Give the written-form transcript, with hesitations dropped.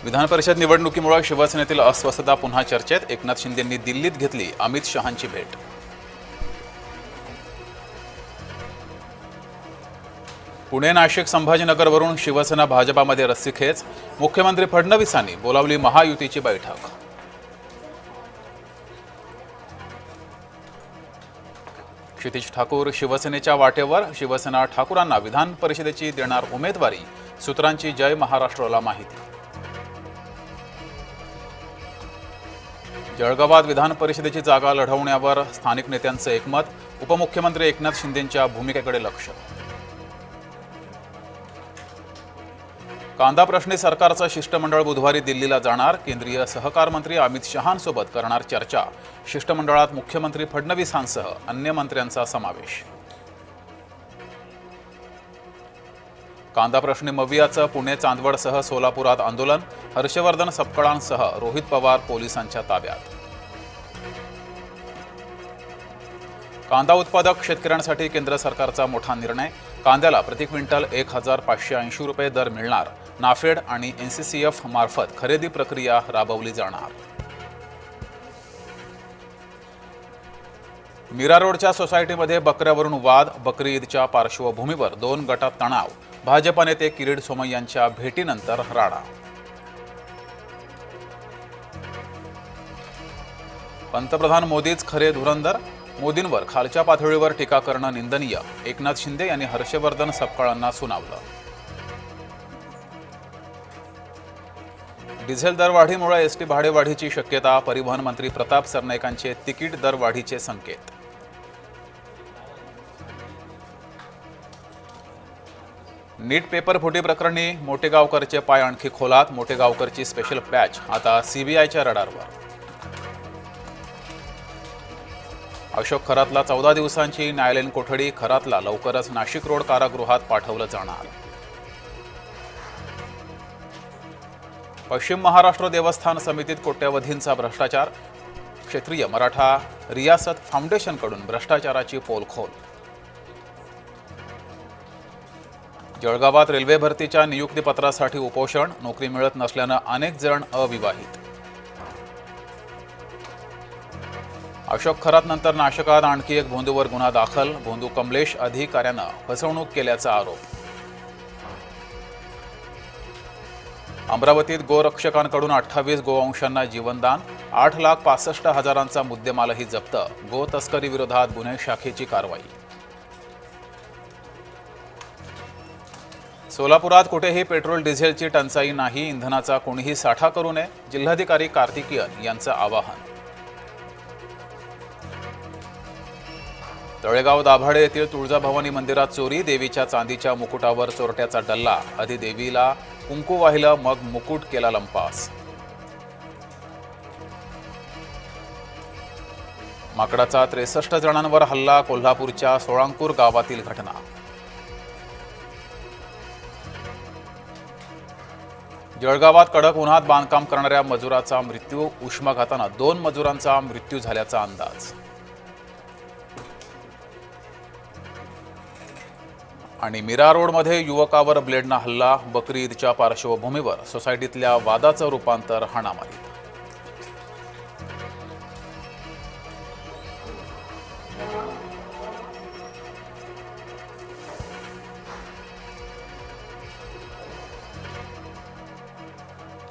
विधान परिषद निवडणुकीमुळे शिवसेनेतील अस्वस्थता पुन्हा चर्चेत. एकनाथ शिंदेंनी दिल्लीत घेतली अमित शहांची भेट. पुणे नाशिक संभाजीनगरवरून शिवसेना भाजपामध्ये रस्सीखेच. मुख्यमंत्री फडणवीसांनी बोलावली महायुतीची बैठक. क्षितिज ठाकूर शिवसेनेच्या वाटेवर. शिवसेना ठाकूरांना विधान परिषदेची देणार उमेदवारी. सूत्रांची जय महाराष्ट्राला माहिती. जळगावात विधान परिषदेची जागा लढवण्यावर स्थानिक नेत्यांचं एकमत. उपमुख्यमंत्री एकनाथ शिंदेंच्या भूमिकेकडे लक्ष. कांदा प्रश्नी सरकारचं शिष्टमंडळ बुधवारी दिल्लीला जाणार. केंद्रीय सहकार मंत्री अमित शहांसोबत करणार चर्चा. शिष्टमंडळात मुख्यमंत्री फडणवीसांसह अन्य मंत्र्यांचा समावेश. कांदा प्रश्नी मवियाचं पुणे चांदवडसह सोलापुरात आंदोलन. हर्षवर्धन सपकाळांसह रोहित पवार पोलिसांच्या ताब्यात. कांदा उत्पादक शेतकऱ्यांसाठी केंद्र सरकारचा मोठा निर्णय. कांद्याला प्रति क्विंटल 1580 रुपये दर मिळणार. नाफेड आणि NCCF मार्फत खरेदी प्रक्रिया राबवली जाणार. मीरा रोडच्या सोसायटीमध्ये बकऱ्यावरून वाद. बकरी ईदच्या पार्श्वभूमीवर 2 गटात तणाव. भाजप नेते किरीट सोमय्यांच्या भेटीनंतर राडा. पंतप्रधान मोदीच खरे धुरंधर. मोदींवर खालच्या पातळीवर टीका करणं निंदनीय. एकनाथ शिंदे यांनी हर्षवर्धन सपकाळांना सुनावलं. डिझेल दरवाढीमुळे एसटी भाडेवाढीची शक्यता. परिवहन मंत्री प्रताप सरनाईकांचे तिकीट दरवाढीचे संकेत. नीट पेपर फुटी प्रकरणी मोटेगावकरचे पाय आणखी खोलात. मोटेगावकरची स्पेशल पॅच आता CBIच्या रडारवर. अशोक खरातला 14 दिवसांची न्यायालयीन कोठडी. खरातला लवकरच नाशिक रोड कारागृहात पाठवलं जाणार. पश्चिम महाराष्ट्र देवस्थान समितीत कोट्यवधींचा भ्रष्टाचार. क्षेत्रीय मराठा रियासत फाउंडेशनकडून भ्रष्टाचाराची पोलखोल. जळगावात रेल्वे भरतीच्या नियुक्तीपत्रासाठी उपोषण. नोकरी मिळत नसल्यानं अनेक जण अविवाहित. अशोक खरातनंतर नाशकात आणखी एक भोंदूवर गुन्हा दाखल. भोंदू कमलेश अधिकाऱ्यानं फसवणूक केल्याचा आरोप. अमरावतीत गोरक्षकांकडून 28 गोवंशांना जीवनदान. 8,65,000चा मुद्देमालही जप्त. गो तस्करी विरोधात गुन्हे शाखेची कारवाई. सोलापुरात कुठेही पेट्रोल डिझेलची टंचाई नाही. इंधनाचा कोणीही साठा करू नये. जिल्हाधिकारी कार्तिकेयन यांचं आवाहन. तळेगाव दाभाडे येथील तुळजाभवानी मंदिरात चोरी. देवीच्या चांदीच्या मुकुटावर चोरट्याचा डल्ला. आधी देवीला कुंकू वाहिलं, मग मुकुट केला लंपास. माकडाचा 63 जणांवर हल्ला. कोल्हापूरच्या सोळांकूर गावातील घटना. जळगावात कडक उन्हात बांधकाम करणाऱ्या मजुराचा मृत्यू. उष्माघातानं 2 मजुरांचा मृत्यू झाल्याचा अंदाज. आणि मीरा रोडमध्ये युवकावर ब्लेडनं हल्ला. बकरी ईदच्या पार्श्वभूमीवर सोसायटीतल्या वादाचं रूपांतर हाणामारीत.